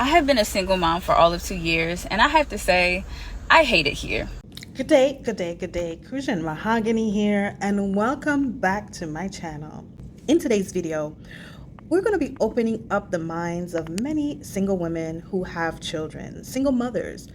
I have been a single mom for all of 2 years, and I have to say, I hate it here. Good day, good day, good day. Crucian Mahogany here, and welcome back to my channel. In today's video, we're going to be opening up the minds of many single women who have children, single mothers.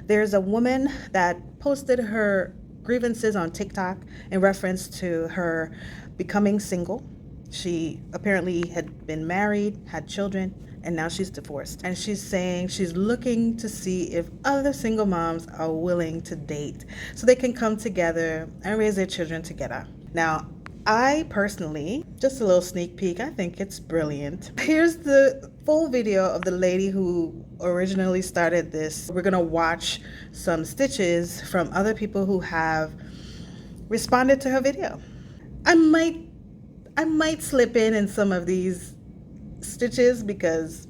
There's a woman that posted her grievances on TikTok in reference to her becoming single. She apparently had been married, had children, and now she's divorced. And she's saying she's looking to see if other single moms are willing to date so they can come together and raise their children together. Now, I personally, just a little sneak peek, I think it's brilliant. Here's the full video of the lady who originally started this. We're gonna watch some stitches from other people who have responded to her video. I might slip in some of these stitches because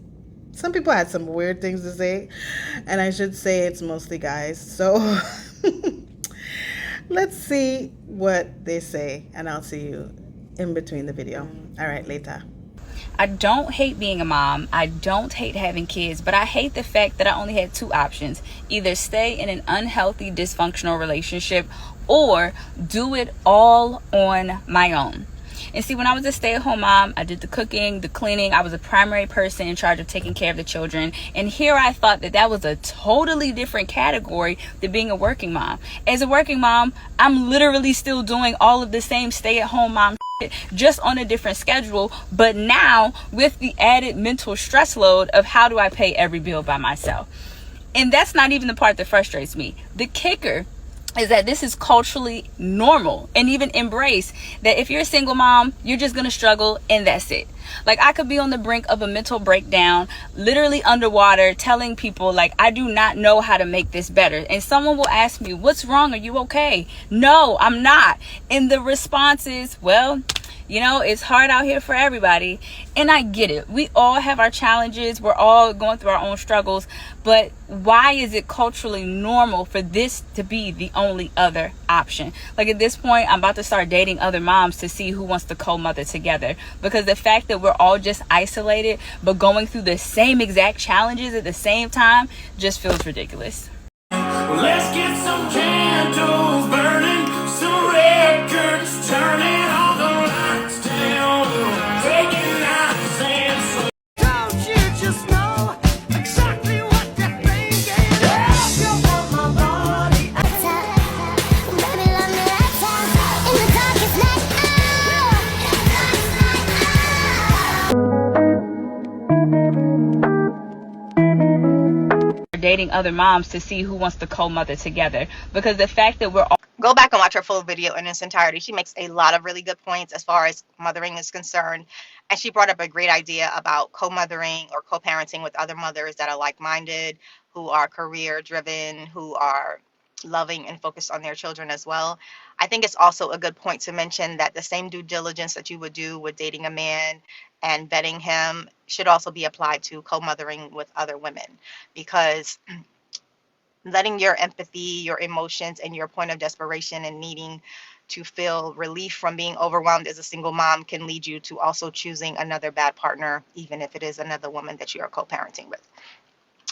some people had some weird things to say, and I should say it's mostly guys. So let's see what they say, and I'll see you in between the video. All right, later. I don't hate being a mom. I don't hate having kids, but I hate the fact that I only had two options: either stay in an unhealthy, dysfunctional relationship or do it all on my own. And see, when I was a stay-at-home mom, I did the cooking, the cleaning. I was a primary person in charge of taking care of the children. And here I thought that was a totally different category than being a working mom. As a working mom, I'm literally still doing all of the same stay-at-home mom shit, just on a different schedule. But now with the added mental stress load of how do I pay every bill by myself? And that's not even the part that frustrates me. The kicker is that this is culturally normal and even embraced, that if you're a single mom, you're just gonna struggle and that's it. Like, I could be on the brink of a mental breakdown, literally underwater, telling people like, I do not know how to make this better. And someone will ask me, what's wrong? Are you okay? No, I'm not. And the response is, well, you know, it's hard out here for everybody. And I get it. We all have our challenges. We're all going through our own struggles. But why is it culturally normal for this to be the only other option? Like, at this point, I'm about to start dating other moms to see who wants to co-mother together. Because the fact that we're all just isolated, but going through the same exact challenges at the same time just feels ridiculous. Let's get some candles burning, some records turning. Dating other moms to see who wants to co-mother together, because the fact that we're all go back and watch her full video in its entirety. She makes a lot of really good points as far as mothering is concerned, and she brought up a great idea about co-mothering or co-parenting with other mothers that are like-minded, who are career driven, who are loving and focused on their children as well. I think it's also a good point to mention that the same due diligence that you would do with dating a man and vetting him should also be applied to co-mothering with other women, because letting your empathy, your emotions, and your point of desperation and needing to feel relief from being overwhelmed as a single mom can lead you to also choosing another bad partner, even if it is another woman that you are co-parenting with.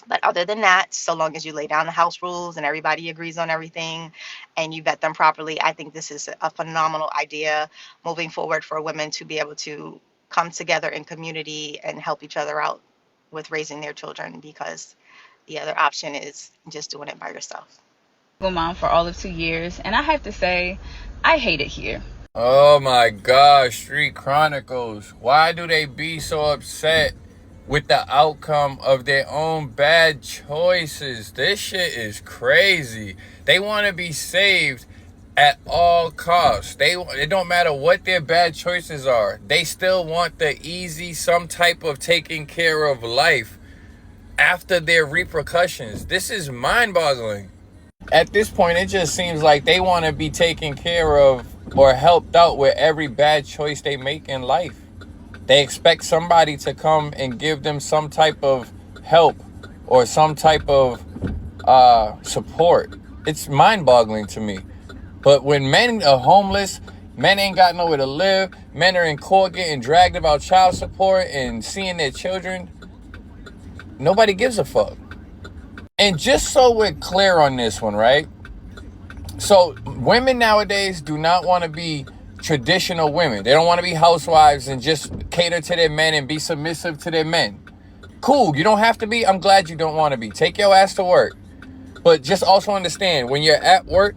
But other than that, so long as you lay down the house rules and everybody agrees on everything and you vet them properly, I think this is a phenomenal idea moving forward for women to be able to come together in community and help each other out with raising their children, because the other option is just doing it by yourself. Mom for all of 2 years, and I have to say, I hate it here. Oh my gosh, Street Chronicles. Why do they be so upset with the outcome of their own bad choices? This shit is crazy. They want to be saved at all costs. It don't matter what their bad choices are. They still want the easy, some type of taking care of life after their repercussions. This is mind-boggling. At this point, it just seems like they want to be taken care of or helped out with every bad choice they make in life. They expect somebody to come and give them some type of help or some type of support. It's mind-boggling to me. But when men are homeless, men ain't got nowhere to live, men are in court getting dragged about child support and seeing their children, Nobody gives a fuck. And just so we're clear on this one, right? So women nowadays do not want to be traditional women. They don't want to be housewives and just cater to their men and be submissive to their men. Cool, you don't have to be. I'm glad you don't want to be. Take your ass to work. But just also understand, when you're at work,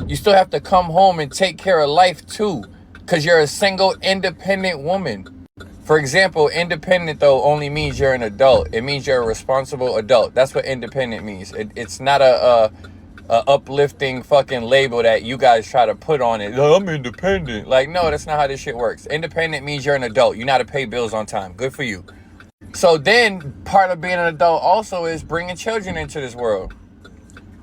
you still have to come home and take care of life too, because you're a single independent woman. For example, independent though only means you're an adult. It means you're a responsible adult. That's what independent means. It's not a uplifting fucking label that you guys try to put on it. Oh, I'm independent. Like, no, that's not how this shit works. Independent means you're an adult. You know how to pay bills on time. Good for you. So then part of being an adult also is bringing children into this world.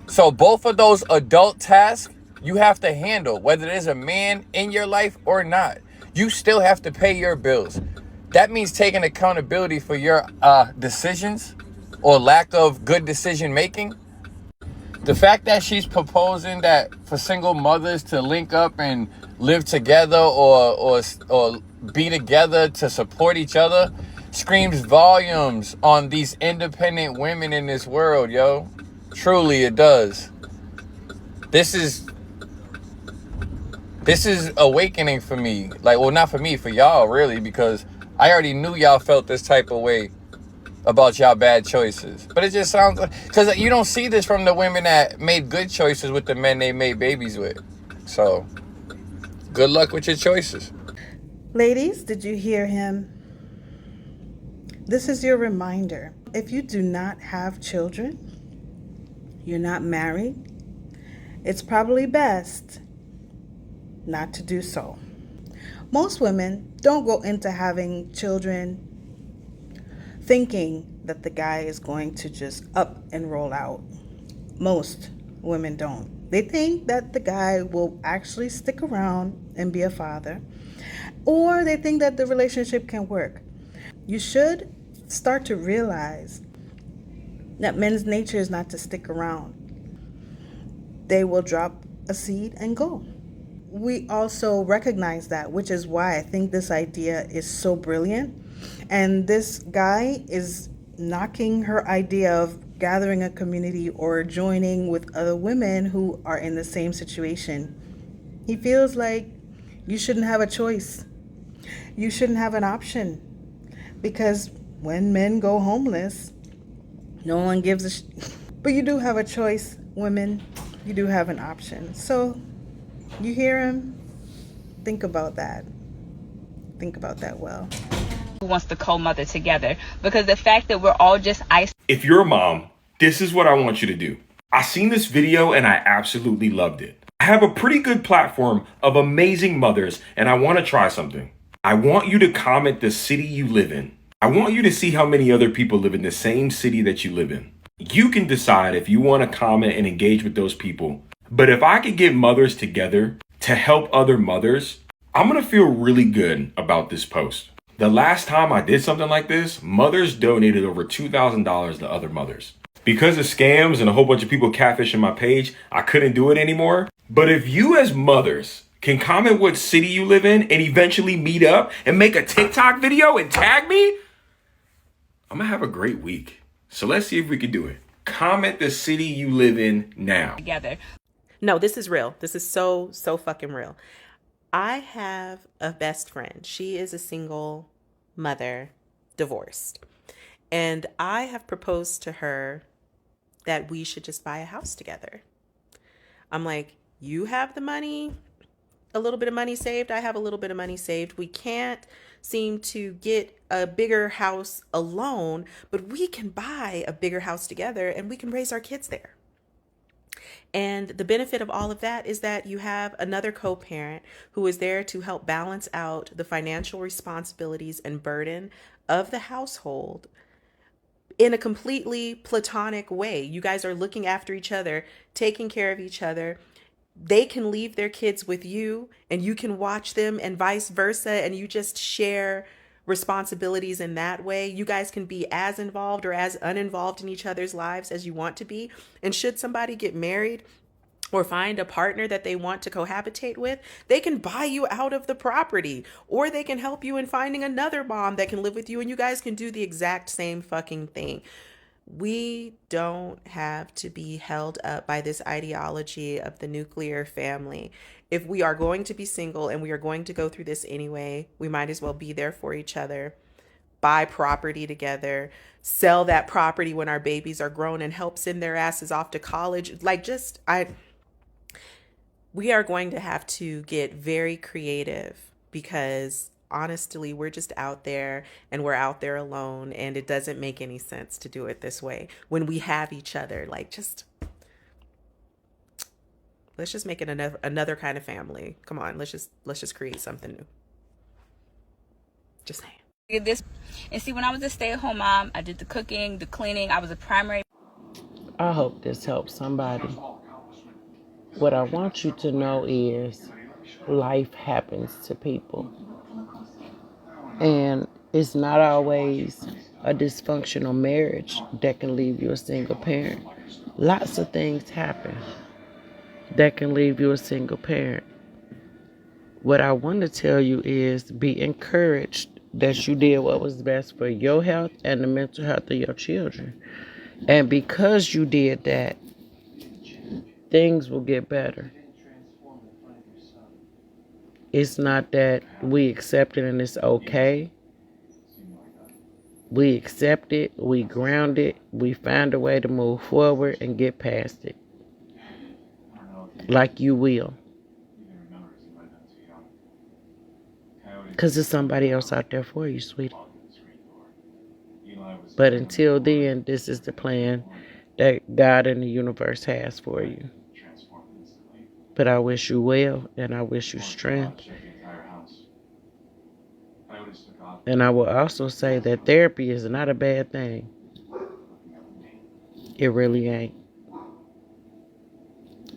So both of those adult tasks you have to handle, whether there's a man in your life or not. You still have to pay your bills. That means taking accountability for your decisions or lack of good decision making. The fact that she's proposing that for single mothers to link up and live together or be together to support each other screams volumes on these independent women in this world, yo. Truly, it does. This is awakening for me. Like, well, not for me, for y'all, really, because I already knew y'all felt this type of way about y'all bad choices. But it just sounds like, because you don't see this from the women that made good choices with the men they made babies with. So, good luck with your choices. Ladies, did you hear him? This is your reminder. If you do not have children, you're not married, it's probably best not to do so. Most women don't go into having children thinking that the guy is going to just up and roll out. Most women don't. They think that the guy will actually stick around and be a father, or they think that the relationship can work. You should start to realize that men's nature is not to stick around. They will drop a seed and go. We also recognize that, which is why I think this idea is so brilliant. And this guy is knocking her idea of gathering a community or joining with other women who are in the same situation. He feels like you shouldn't have a choice. You shouldn't have an option. Because when men go homeless, no one gives a But you do have a choice, women. You do have an option. So, you hear him? Think about that. Think about that well. Who wants to co-mother together, because the fact that we're all just isolated. If you're a mom, this is what I want you to do. I seen this video and I absolutely loved it. I have a pretty good platform of amazing mothers and I want to try something. I want you to comment the city you live in. I want you to see how many other people live in the same city that you live in. You can decide if you want to comment and engage with those people. But if I could get mothers together to help other mothers, I'm going to feel really good about this post. The last time I did something like this, mothers donated over $2,000 to other mothers. Because of scams and a whole bunch of people catfishing my page, I couldn't do it anymore. But if you as mothers can comment what city you live in and eventually meet up and make a TikTok video and tag me, I'm going to have a great week. So let's see if we can do it. Comment the city you live in now. Together. No, this is real. This is so fucking real. I have a best friend. She is a single mother, divorced. And I have proposed to her that we should just buy a house together. I'm like, you have the money, a little bit of money saved. I have a little bit of money saved. We can't seem to get a bigger house alone, but we can buy a bigger house together and we can raise our kids there. And the benefit of all of that is that you have another co-parent who is there to help balance out the financial responsibilities and burden of the household in a completely platonic way. You guys are looking after each other, taking care of each other. They can leave their kids with you and you can watch them and vice versa. And you just share responsibilities in that way. You guys can be as involved or as uninvolved in each other's lives as you want to be. And should somebody get married or find a partner that they want to cohabitate with, they can buy you out of the property, or they can help you in finding another mom that can live with you and you guys can do the exact same fucking thing. We don't have to be held up by this ideology of the nuclear family. If we are going to be single and we are going to go through this anyway, we might as well be there for each other, buy property together, sell that property when our babies are grown and help send their asses off to college. We are going to have to get very creative because honestly, we're just out there and we're out there alone, and it doesn't make any sense to do it this way when we have each other. Let's just make it another kind of family. Come on, let's just create something new. Just saying. Did this and see, when I was a stay-at-home mom, I did the cooking, the cleaning. I was a primary. I hope this helps somebody. What I want you to know is life happens to people. And it's not always a dysfunctional marriage that can leave you a single parent. Lots of things happen that can leave you a single parent. What I want to tell you is be encouraged that you did what was best for your health and the mental health of your children. And because you did that, things will get better. It's not that we accept it and it's okay. We accept it, we ground it, we find a way to move forward and get past it. Like you will. Because there's somebody else out there for you, sweetie. But until then, this is the plan that God and the universe has for you. But I wish you well, and I wish you strength. And I will also say that therapy is not a bad thing. It really ain't.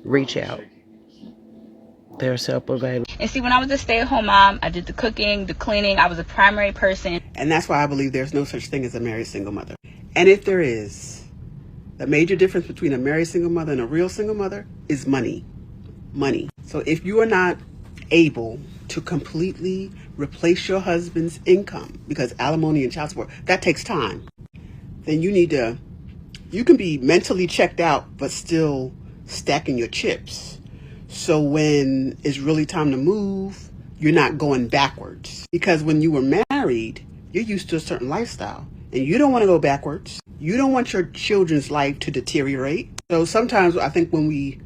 Reach out. There's help available. And see, when I was a stay-at-home mom, I did the cooking, the cleaning. I was a primary person. And that's why I believe there's no such thing as a married single mother. And if there is, the major difference between a married single mother and a real single mother is money. Money. So if you are not able to completely replace your husband's income, because alimony and child support, that takes time, then you can be mentally checked out, but still stacking your chips. So when it's really time to move, you're not going backwards. Because when you were married, you're used to a certain lifestyle and you don't want to go backwards. You don't want your children's life to deteriorate. So sometimes I think when we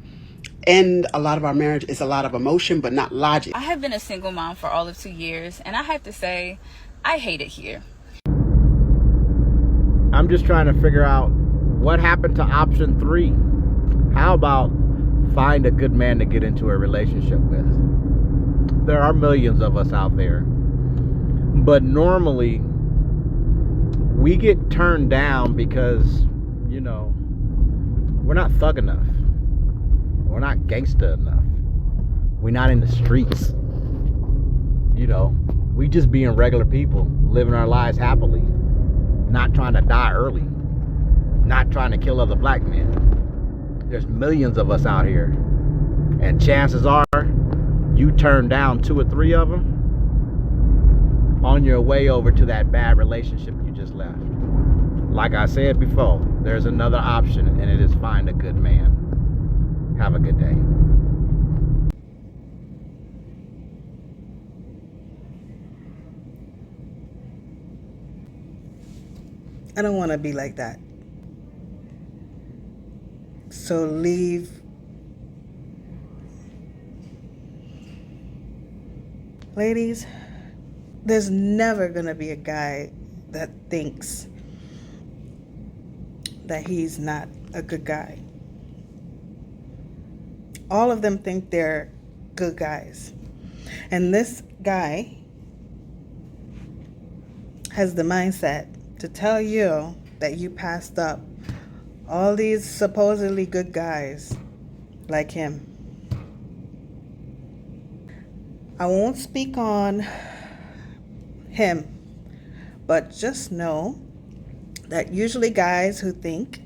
end a lot of our marriage, it's a lot of emotion, but not logic. I have been a single mom for all of 2 years, and I have to say, I hate it here. I'm just trying to figure out what happened to option 3. How about find a good man to get into a relationship with? There are millions of us out there, but normally we get turned down because, we're not thug enough. We're not gangsta enough. We're not in the streets. We just being regular people, living our lives happily, not trying to die early, not trying to kill other black men. There's millions of us out here, and chances are you turn down 2 or 3 of them on your way over to that bad relationship you just left. Like I said before, there's another option, and it is find a good man. Have a good day. I don't want to be like that. So leave. Ladies, there's never going to be a guy that thinks that he's not a good guy. All of them think they're good guys. And this guy has the mindset to tell you that you passed up all these supposedly good guys like him. I won't speak on him, but just know that usually guys who think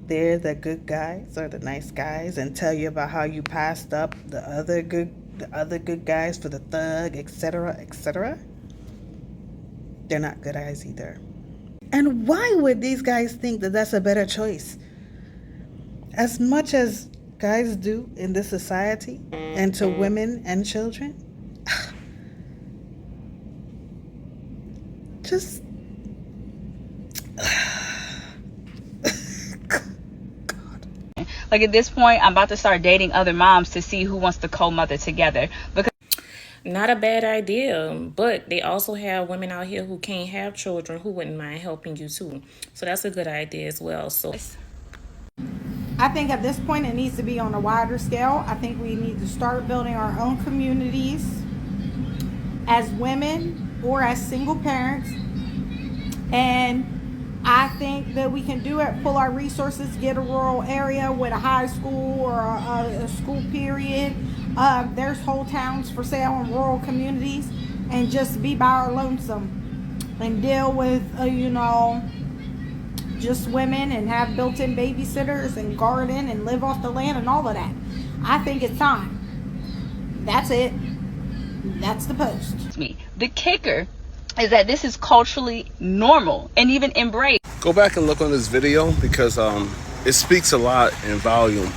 they're the good guys or the nice guys and tell you about how you passed up the other good guys for the thug, etc., etc., they're not good guys either. And why would these guys think that that's a better choice? As much as guys do in this society and to women and children, just Like at this point, I'm about to start dating other moms to see who wants to co-mother together. Because not a bad idea, but they also have women out here who can't have children who wouldn't mind helping you too. So that's a good idea as well. So I think at this point it needs to be on a wider scale. I think we need to start building our own communities as women or as single parents. And I think that we can do it, pull our resources, get a rural area with a high school or a school period. There's whole towns for sale in rural communities, and just be by our lonesome and deal with, just women, and have built-in babysitters and garden and live off the land and all of that. I think it's time. That's it. That's the post. the kicker is that this is culturally normal and even embraced. Go back and look on this video because it speaks a lot in volume.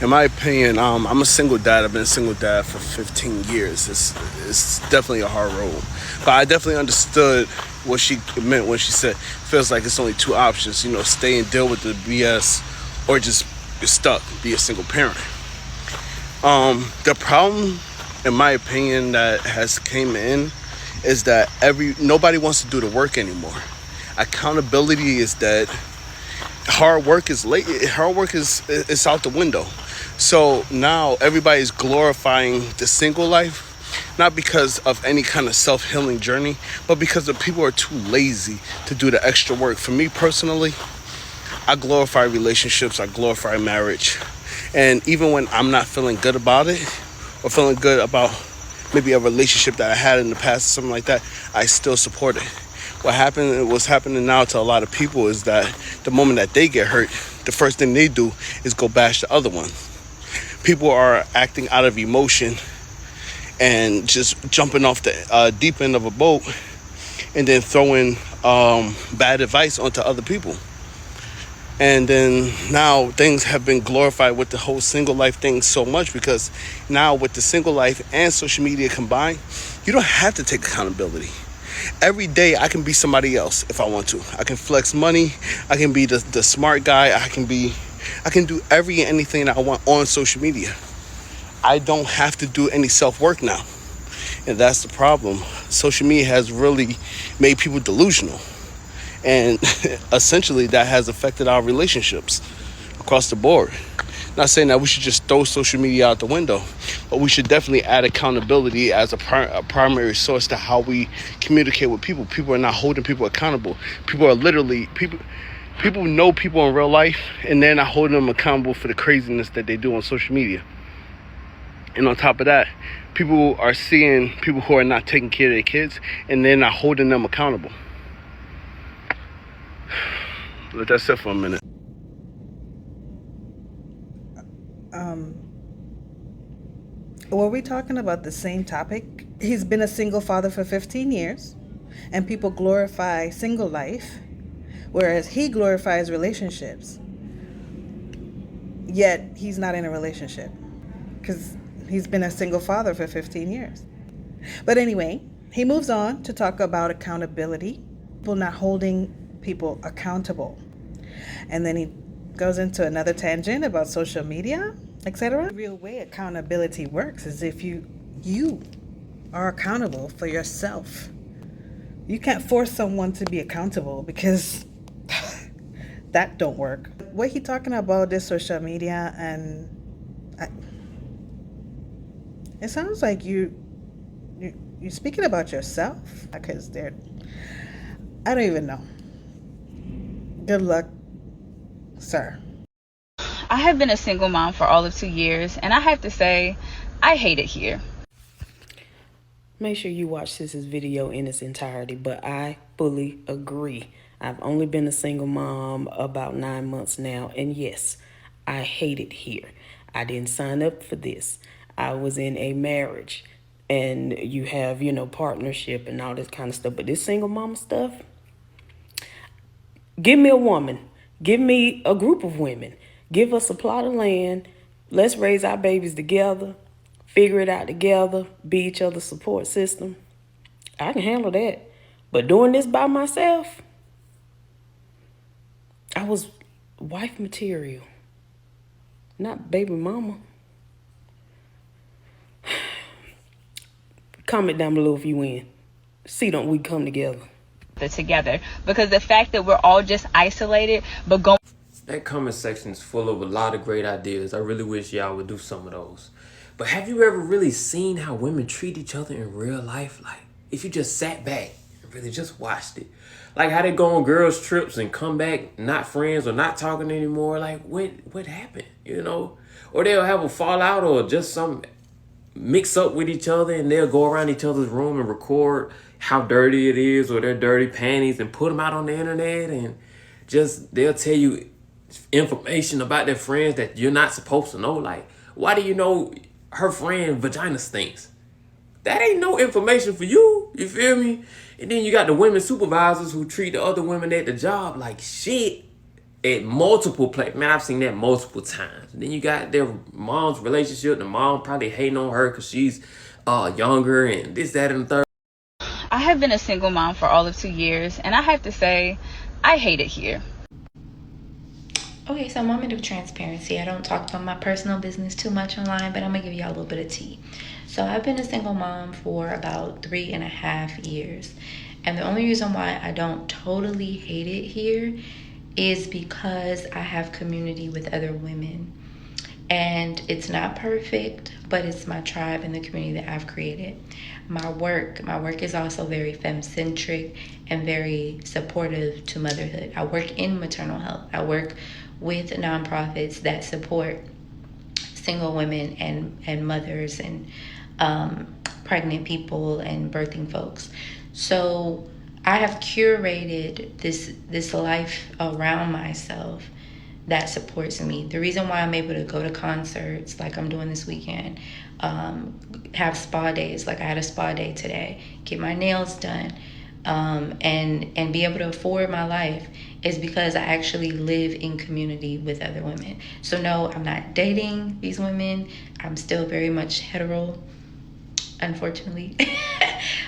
In my opinion, I'm a single dad. I've been a single dad for 15 years. It's definitely a hard road. But I definitely understood what she meant when she said, feels like it's only two options, stay and deal with the BS or just get stuck, be a single parent. The problem, in my opinion, that has came in is that nobody wants to do the work anymore. Accountability is dead. Hard work is late. Hard work is out the window. So now everybody's glorifying the single life, not because of any kind of self-healing journey, but because the people are too lazy to do the extra work. For me personally, I glorify relationships. I glorify marriage. And even when I'm not feeling good about it or feeling good about maybe a relationship that I had in the past or something like that, I still support it. What's happening now to a lot of people is that the moment that they get hurt, the first thing they do is go bash the other one. People are acting out of emotion and just jumping off the deep end of a boat and then throwing bad advice onto other people. And then now things have been glorified with the whole single life thing so much, because now with the single life and social media combined, you don't have to take accountability. Every day I can be somebody else if I want to. I can flex money. I can be the smart guy. I can do anything that I want on social media. I don't have to do any self-work now. And that's the problem. Social media has really made people delusional. And essentially that has affected our relationships across the board. Not saying that we should just throw social media out the window, but we should definitely add accountability as a primary source to how we communicate with people. People are not holding people accountable. People know people in real life, and they're not holding them accountable for the craziness that they do on social media. And on top of that, people are seeing people who are not taking care of their kids, and they're not holding them accountable. Let that sit for a minute. Were we talking about the same topic? He's been a single father for 15 years, and people glorify single life, whereas he glorifies relationships. Yet he's not in a relationship because he's been a single father for 15 years. But anyway, he moves on to talk about accountability, people not holding people accountable. And then he goes into another tangent about social media, etc. The real way accountability works is if you are accountable for yourself. You can't force someone to be accountable because that don't work. What he talking about is social media, and it sounds like you're speaking about yourself, because I don't even know. Good luck, sir. I have been a single mom for all of 2 years, and I have to say, I hate it here. Make sure you watch this video in its entirety, but I fully agree. I've only been a single mom about 9 months now, and yes, I hate it here. I didn't sign up for this. I was in a marriage, and you have, partnership and all this kind of stuff, but this single mom stuff, Give me a woman. Give me a group of women. Give us a plot of land. Let's raise our babies together. Figure it out together. Be each other's support system. I can handle that. But doing this by myself, I was wife material, not baby mama. Comment down below if you win. See, don't we come together? Together, because the fact that we're all just isolated but going. That comment section is full of a lot of great ideas. I really wish y'all would do some of those. But have you ever really seen how women treat each other in real life? Like, if you just sat back and really just watched it. Like how they go on girls' trips and come back not friends or not talking anymore. Like, what happened, you know? Or they'll have a fallout or just some mix up with each other, and they'll go around each other's room and record how dirty it is or their dirty panties and put them out on the internet, and just they'll tell you information about their friends that you're not supposed to know. Like, why do you know her friend vagina stinks? That ain't no information for you. You feel me? And then you got the women supervisors who treat the other women at the job like shit at multiple places. Man, I've seen that multiple times. And then you got their mom's relationship. The mom probably hating on her because she's younger and this, that, and the third. I have been a single mom for all of 2 years, and I have to say, I hate it here. Okay, so moment of transparency. I don't talk about my personal business too much online, but I'm gonna give y'all a little bit of tea. So I've been a single mom for about 3.5 years. And the only reason why I don't totally hate it here is because I have community with other women. And it's not perfect, but it's my tribe and the community that I've created. My work is also very femme-centric and very supportive to motherhood. I work in maternal health. I work with nonprofits that support single women and mothers and pregnant people and birthing folks. So I have curated this life around myself that supports me. The reason why I'm able to go to concerts like I'm doing this weekend, have spa days, like I had a spa day today, get my nails done, and be able to afford my life is because I actually live in community with other women. So no, I'm not dating these women. I'm still very much hetero, unfortunately.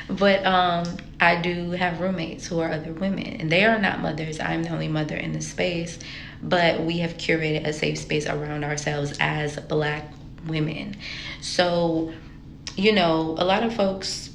But I do have roommates who are other women, and they are not mothers. I'm the only mother in the space, but we have curated a safe space around ourselves as Black women. So, you know, a lot of folks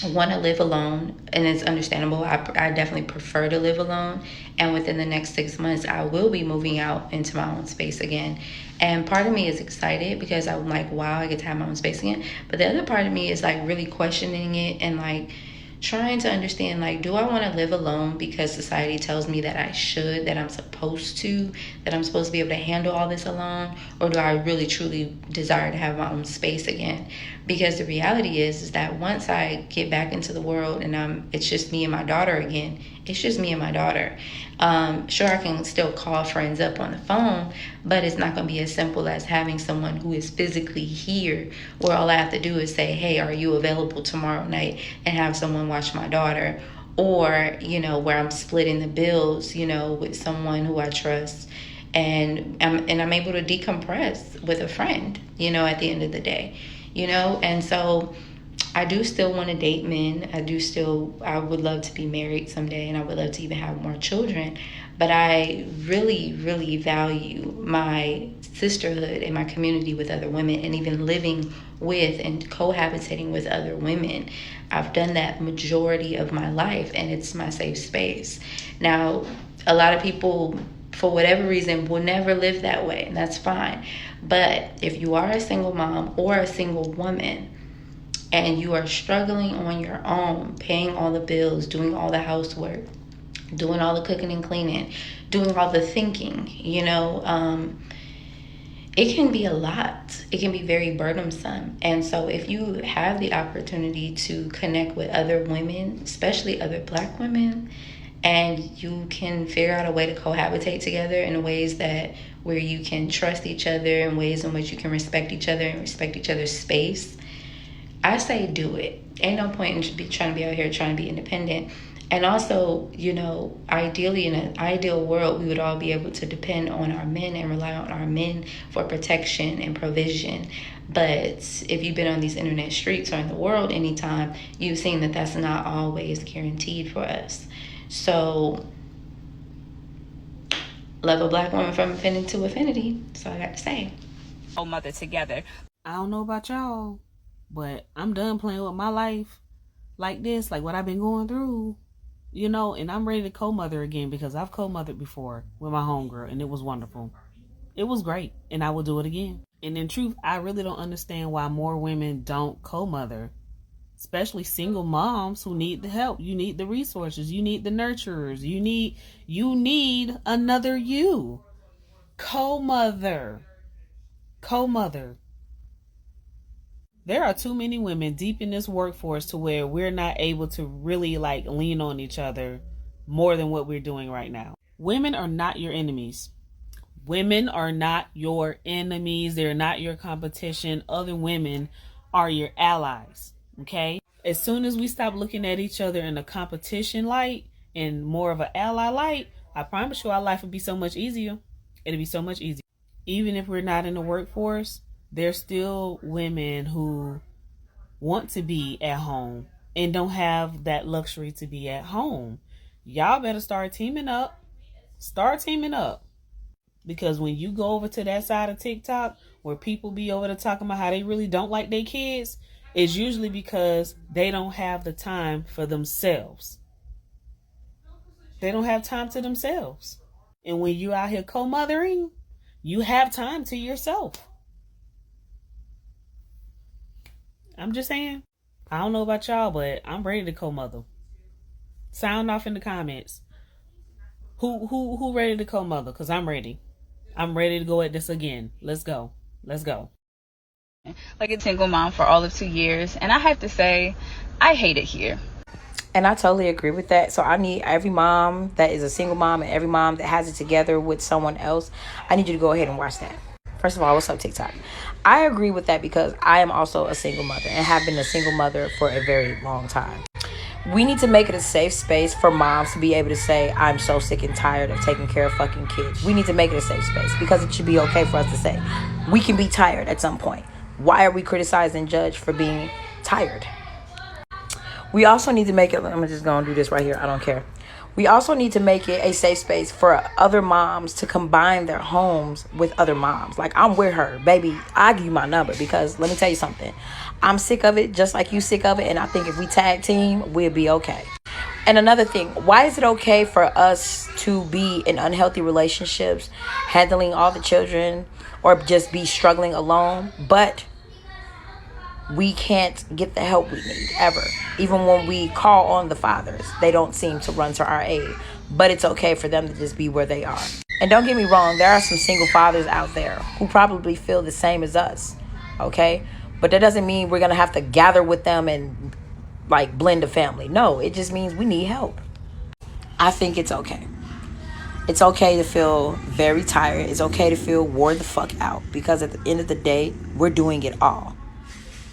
want to live alone, and it's understandable. I definitely prefer to live alone, and within the next 6 months I will be moving out into my own space again. And part of me is excited because I'm like, wow, I get to have my own space again. But the other part of me is like really questioning it and like trying to understand, like, do I want to live alone because society tells me that I should, that I'm supposed to, that I'm supposed to be able to handle all this alone? Or do I really truly desire to have my own space again? Because the reality is that once I get back into the world and it's just me and my daughter again, it's just me and my daughter. Sure, I can still call friends up on the phone, but it's not going to be as simple as having someone who is physically here, where all I have to do is say, hey, are you available tomorrow night, and have someone watch my daughter. Or, you know, where I'm splitting the bills, you know, with someone who I trust, and I'm able to decompress with a friend, you know, at the end of the day, you know. And so I do still want to date men. I would love to be married someday, and I would love to even have more children. But I really, really value my sisterhood and my community with other women, and even living with and cohabitating with other women. I've done that majority of my life, and it's my safe space. Now, a lot of people, for whatever reason, will never live that way, and that's fine. But if you are a single mom or a single woman, and you are struggling on your own, paying all the bills, doing all the housework, doing all the cooking and cleaning, doing all the thinking, you know, it can be a lot. It can be very burdensome. And so if you have the opportunity to connect with other women, especially other Black women, and you can figure out a way to cohabitate together in ways that where you can trust each other, in ways in which you can respect each other and respect each other's space, I say do it. Ain't no point in trying to be out here trying to be independent. And also, ideally, in an ideal world, we would all be able to depend on our men and rely on our men for protection and provision. But if you've been on these internet streets or in the world anytime, you've seen that that's not always guaranteed for us. So, love a black woman from infinity to affinity. That's all I got to say. Mother together. I don't know about y'all, but I'm done playing with my life like this, like what I've been going through, and I'm ready to co-mother again because I've co-mothered before with my homegirl and it was wonderful. It was great and I will do it again. And in truth, I really don't understand why more women don't co-mother, especially single moms who need the help. You need the resources. You need the nurturers. You need another you. Co-mother. There are too many women deep in this workforce to where we're not able to really lean on each other more than what we're doing right now. Women are not your enemies. Women are not your enemies. They're not your competition. Other women are your allies. Okay? As soon as we stop looking at each other in a competition light and more of an ally light, I promise you our life will be so much easier. It'll be so much easier. Even if we're not in the workforce, there's still women who want to be at home and don't have that luxury to be at home. Y'all better start teaming up. Because when you go over to that side of TikTok where people be over there talking about how they really don't like their kids, it's usually because they don't have the time for themselves. They don't have time to themselves. And when you out here co-mothering, you have time to yourself. I'm just saying. I don't know about y'all, but I'm ready to co-mother. Sound off in the comments. Who ready to co-mother? Because I'm ready. I'm ready to go at this again. Let's go. Like a single mom for all of 2 years. And I have to say, I hate it here. And I totally agree with that. So I need every mom that is a single mom and every mom that has it together with someone else, I need you to go ahead and watch that. First of all, what's up, TikTok? I agree with that because I am also a single mother and have been a single mother for a very long time. We need to make it a safe space for moms to be able to say, I'm so sick and tired of taking care of fucking kids. We need to make it a safe space because it should be okay for us to say, we can be tired at some point. Why are we criticized and judged for being tired? We also need to make it, I'm just going to do this right here. I don't care. We also need to make it a safe space for other moms to combine their homes with other moms. Like, I'm with her, baby. I'll give you my number because let me tell you something. I'm sick of it just like you sick of it. And I think if we tag team, we'll be okay. And another thing, why is it okay for us to be in unhealthy relationships, handling all the children, or just be struggling alone, but we can't get the help we need ever? Even when we call on the fathers, they don't seem to run to our aid. But it's okay for them to just be where they are. And don't get me wrong, there are some single fathers out there who probably feel the same as us, okay? But that doesn't mean we're gonna have to gather with them and blend a family. No, it just means we need help. I think it's okay. It's okay to feel very tired. It's okay to feel wore the fuck out because at the end of the day, we're doing it all.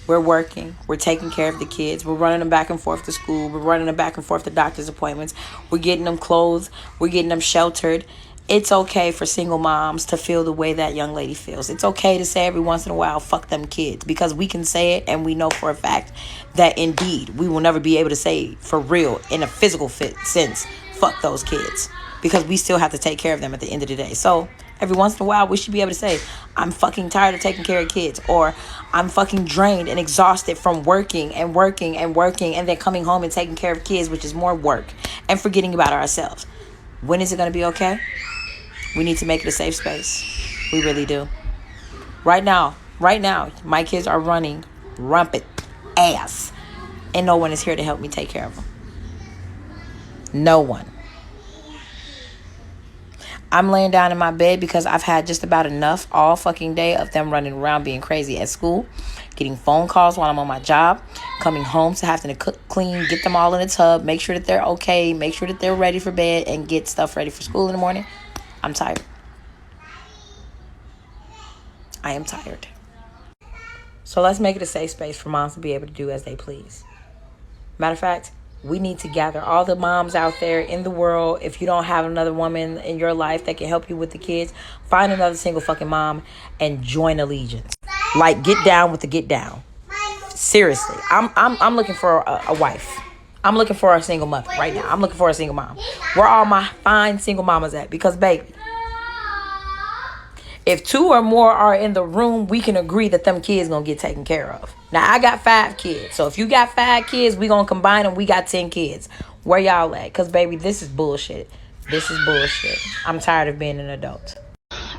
We're working. We're taking care of the kids. We're running them back and forth to school. We're running them back and forth to doctor's appointments. We're getting them clothes. We're getting them sheltered. It's okay for single moms to feel the way that young lady feels. It's okay to say every once in a while, fuck them kids, because we can say it and we know for a fact that indeed we will never be able to say for real in a physical sense, fuck those kids, because we still have to take care of them at the end of the day. So every once in a while, we should be able to say, I'm fucking tired of taking care of kids, or I'm fucking drained and exhausted from working and then coming home and taking care of kids, which is more work, and forgetting about ourselves. When is it going to be okay? We need to make it a safe space. We really do. Right now, my kids are running rampant ass, and no one is here to help me take care of them. No one. I'm laying down in my bed because I've had just about enough all fucking day of them running around being crazy at school, getting phone calls while I'm on my job, coming home to having to cook, clean, get them all in the tub, make sure that they're okay, make sure that they're ready for bed, and get stuff ready for school in the morning. I'm tired. I am tired. So let's make it a safe space for moms to be able to do as they please. Matter of fact, We need to gather all the moms out there in the world. If you don't have another woman in your life that can help you with the kids, find another single fucking mom and join Allegiance. Like, get down with the get down. Seriously, I'm looking for a wife. I'm looking for a single mother right now. I'm looking for a single mom. Where are my fine single mamas at? Because, baby, if 2 or more are in the room, we can agree that them kids gonna get taken care of. Now, I got 5 kids. So if you got 5 kids, we gonna combine them. We got 10 kids. Where y'all at? Because, baby, this is bullshit. This is bullshit. I'm tired of being an adult.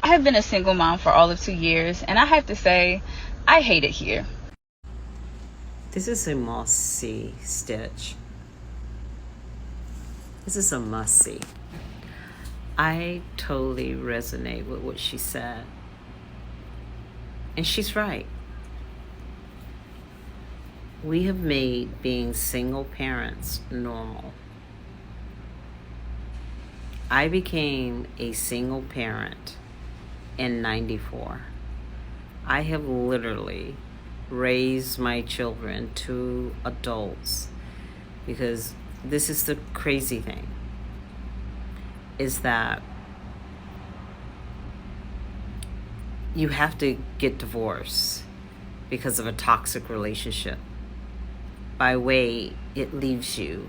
I have been a single mom for all of 2 years, and I have to say, I hate it here. This is a must-see, Stitch. This is a must-see. I totally resonate with what she said. And she's right. We have made being single parents normal. I became a single parent in '94. I have literally raised my children to adults, because this is the crazy thing, is that you have to get divorced because of a toxic relationship. By way, it leaves you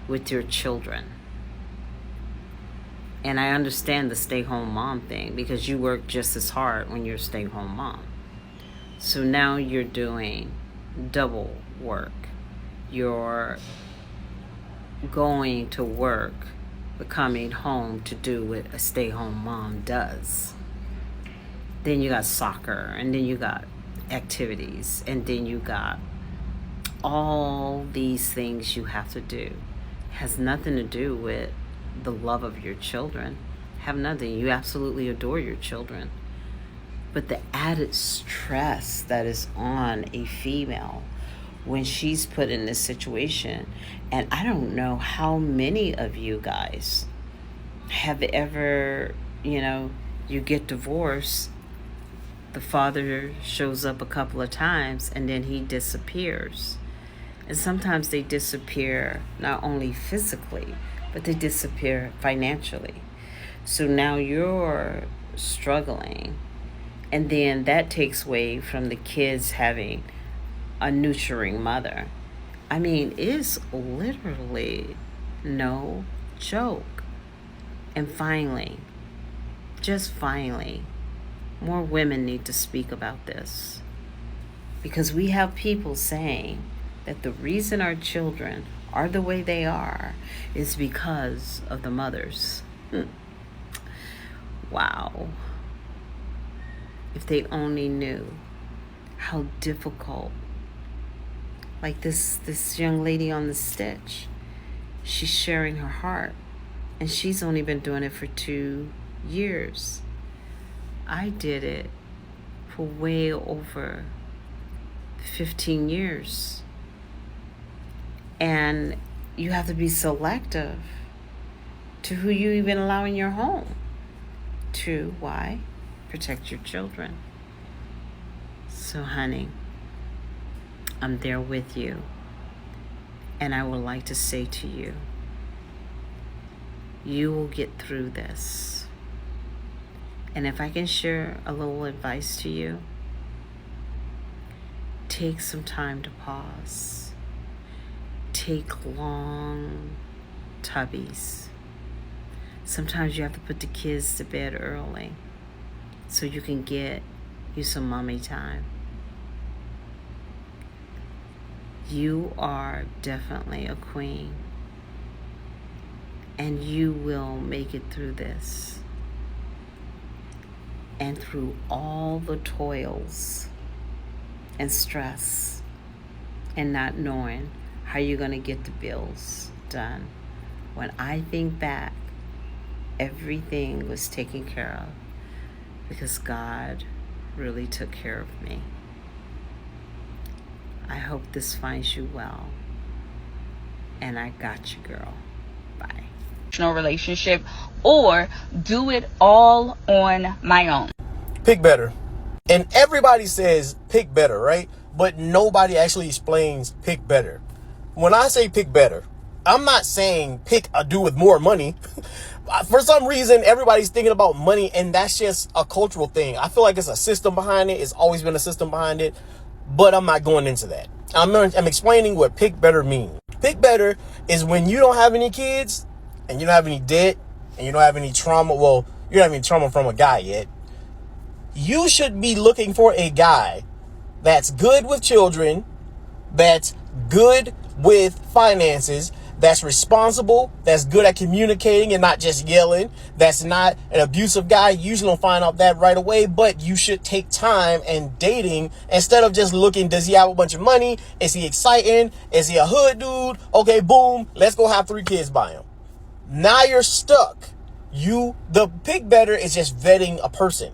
with your children. And I understand the stay-home mom thing, because you work just as hard when you're a stay-home mom. So now you're doing double work. You're going to work, but coming home to do what a stay-home mom does. Then you got soccer, and then you got activities, and then you got all these things you have to do. It has nothing to do with the love of your children. Have nothing. You absolutely adore your children. But the added stress that is on a female when she's put in this situation, and I don't know how many of you guys have ever, you get divorced, the father shows up a couple of times, and then he disappears. And sometimes they disappear not only physically, but they disappear financially. So now you're struggling, and then that takes away from the kids having a nurturing mother. I mean, it's literally no joke. And finally, just finally, more women need to speak about this, because we have people saying that the reason our children are the way they are is because of the mothers. Wow. If they only knew how difficult, like this young lady on the Stitch, she's sharing her heart, and she's only been doing it for 2 years. I did it for way over 15 years. And you have to be selective to who you even allow in your home. To, why? Protect your children. So, honey, I'm there with you. And I would like to say to you, you will get through this. And if I can share a little advice to you, take some time to pause. Take long tubbies. Sometimes you have to put the kids to bed early so you can get you some mommy time. You are definitely a queen, and you will make it through this. And through all the toils and stress and not knowing how you're going to get the bills done. When I think back, everything was taken care of because God really took care of me. I hope this finds you well. And I got you, girl. Bye. Relationship, or do it all on my own. Pick better. And everybody says pick better, right? But nobody actually explains pick better. when I say pick better, I'm not saying pick a dude with more money. For some reason, everybody's thinking about money, and that's just a cultural thing. I feel like it's a system behind it. It's always been a system behind it, but I'm not going into that. I'm explaining what pick better means. Pick better is when you don't have any kids, and you don't have any debt, and you don't have any trauma. Well, you don't have any trauma from a guy yet. You should be looking for a guy that's good with children, that's good with finances, that's responsible, that's good at communicating and not just yelling, that's not an abusive guy. You usually don't find out that right away, but you should take time and dating instead of just looking, does he have a bunch of money? Is he exciting? Is he a hood dude? Okay, boom, let's go have 3 kids by him. Now you're stuck. The pick better is just vetting a person.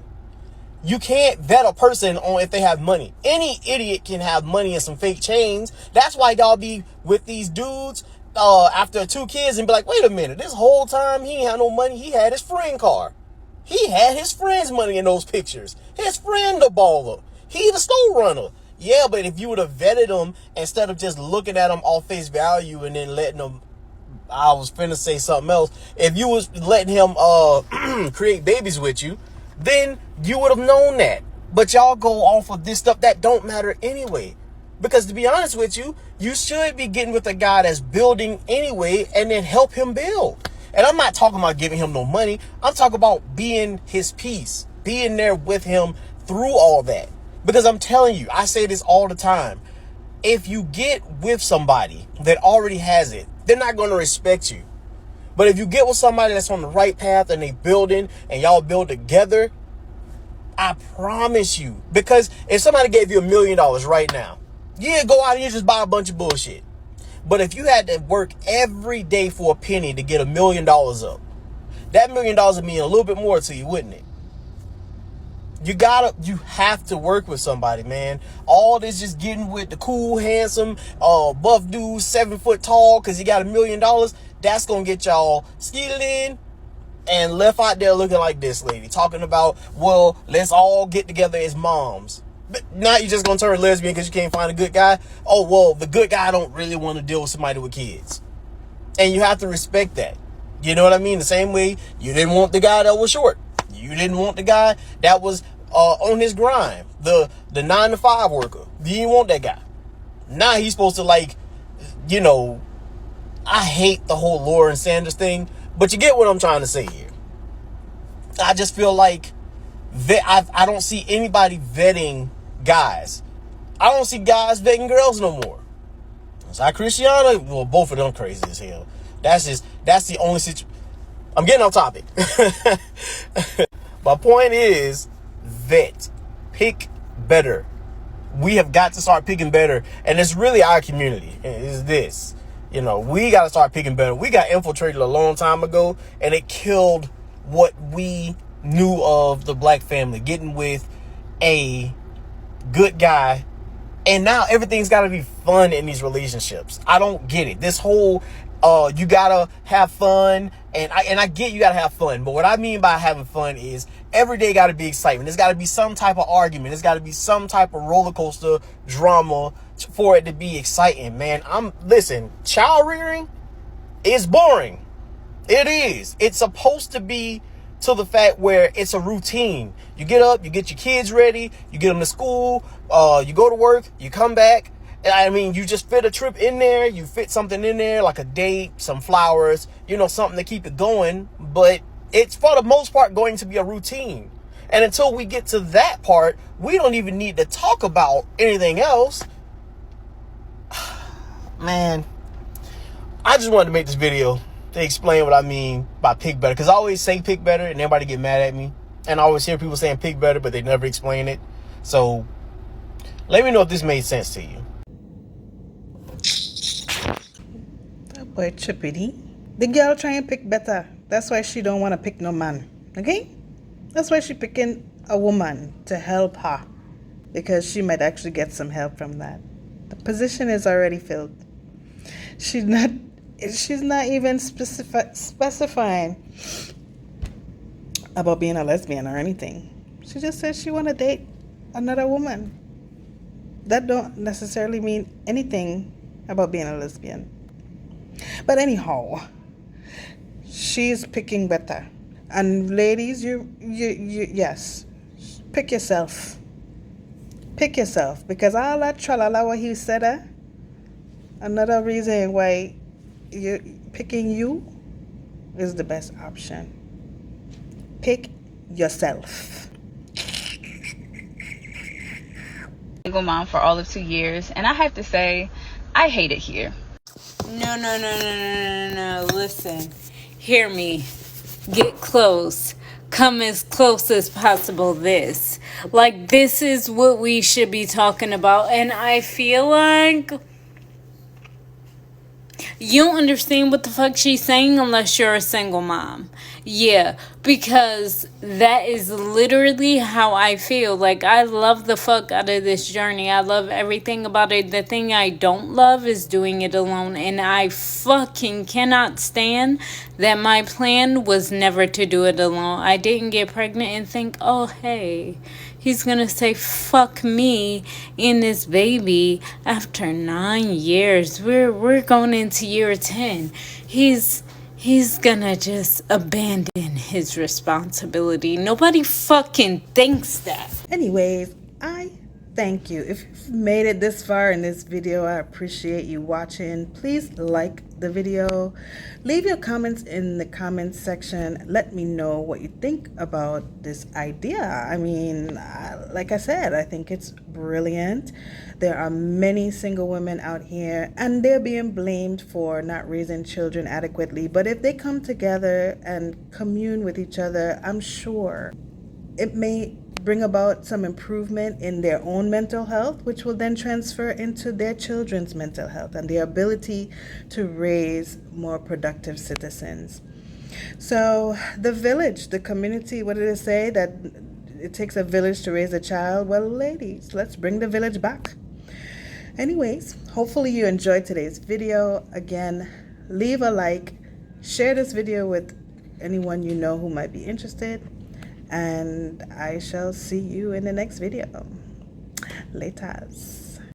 You can't vet a person on if they have money. Any idiot can have money and some fake chains. That's why y'all be with these dudes after 2 kids and be like, wait a minute, this whole time he ain't had no money. He had his friend car. He had his friend's money in those pictures. His friend the baller. He the store runner. Yeah, but if you would have vetted him instead of just looking at him off face value and then letting him, I was finna say something else. If you was letting him create babies with you, then you would have known that. But y'all go off of this stuff that don't matter anyway. Because to be honest with you, you should be getting with a guy that's building anyway and then help him build. And I'm not talking about giving him no money. I'm talking about being his piece, being there with him through all that. Because I'm telling you, I say this all the time. If you get with somebody that already has it, they're not going to respect you. But if you get with somebody that's on the right path and they building and y'all build together, I promise you, because if somebody gave you $1 million right now, yeah, go out and you just buy a bunch of bullshit. But if you had to work every day for a penny to get $1 million up, that $1 million would mean a little bit more to you, wouldn't it? You have to work with somebody, man. All this just getting with the cool, handsome, buff dude, 7 foot tall, because he got $1 million, that's going to get y'all skeeted in and left out there looking like this lady, talking about, well, let's all get together as moms. But now you're just going to turn lesbian because you can't find a good guy. Oh, well, the good guy don't really want to deal with somebody with kids. And you have to respect that. You know what I mean? The same way you didn't want the guy that was short. You didn't want the guy that was on his grind, the 9-to-5 worker. You didn't want that guy. Now he's supposed to, like, you know, I hate the whole Lauren Sanders thing, but you get what I'm trying to say here. I just feel like I don't see anybody vetting guys. I don't see guys vetting girls no more. It's like Christiana, well, both of them crazy as hell. That's the only situation. I'm getting off topic. My point is, vet. Pick better. We have got to start picking better. And it's really our community. Is this. You know, we got to start picking better. We got infiltrated a long time ago, and it killed what we knew of the black family. Getting with a good guy. And now everything's got to be fun in these relationships. I don't get it. This whole, you got to have fun. And I get you got to have fun. But what I mean by having fun is every day got to be excitement. There's got to be some type of argument. There's got to be some type of roller coaster drama for it to be exciting, man. Listen, child rearing is boring. It is. It's supposed to be to the fact where it's a routine. You get up, you get your kids ready, you get them to school, you go to work, you come back. I mean, you just fit a trip in there. You fit something in there like a date, some flowers, you know, something to keep it going. But it's for the most part going to be a routine. And until we get to that part, we don't even need to talk about anything else. Man, I just wanted to make this video to explain what I mean by pick better. Because I always say pick better and everybody get mad at me. And I always hear people saying pick better, but they never explain it. So let me know if this made sense to you. That boy trippity. The girl trying to pick better. That's why she don't want to pick no man. Okay? That's why she picking a woman to help her. Because she might actually get some help from that. The position is already filled. She's not even specifying about being a lesbian or anything. She just says she want to date another woman. That don't necessarily mean anything about being a lesbian. But anyhow, she's picking better. And ladies, you yes, pick yourself. Pick yourself, because all that tralala what he said, another reason why picking you is the best option. Pick yourself. Single mom for all of 2 years, and I have to say, I hate it here. No. Listen, hear me. Get close. Come as close as possible. This is what we should be talking about, and I feel like you don't understand what the fuck she's saying unless you're a single mom. Yeah, because that is literally how I feel. Like, I love the fuck out of this journey. I love everything about it. The thing I don't love is doing it alone. And I fucking cannot stand that my plan was never to do it alone. I didn't get pregnant and think, oh, hey, he's gonna say fuck me and this baby after 9 years. We're going into year 10. He's gonna just abandon his responsibility. Nobody fucking thinks that. Anyways, I thank you. If you've made it this far in this video, I appreciate you watching. Please like the video. Leave your comments in the comments section. Let me know what you think about this idea. I mean, like I said, I think it's brilliant. There are many single women out here, and they're being blamed for not raising children adequately. But if they come together and commune with each other, I'm sure it may bring about some improvement in their own mental health, which will then transfer into their children's mental health and their ability to raise more productive citizens. So the village, the community, what did it say? That it takes a village to raise a child? Well, ladies, let's bring the village back. Anyways, hopefully you enjoyed today's video. Again, leave a like, share this video with anyone you know who might be interested, and I shall see you in the next video. Laters.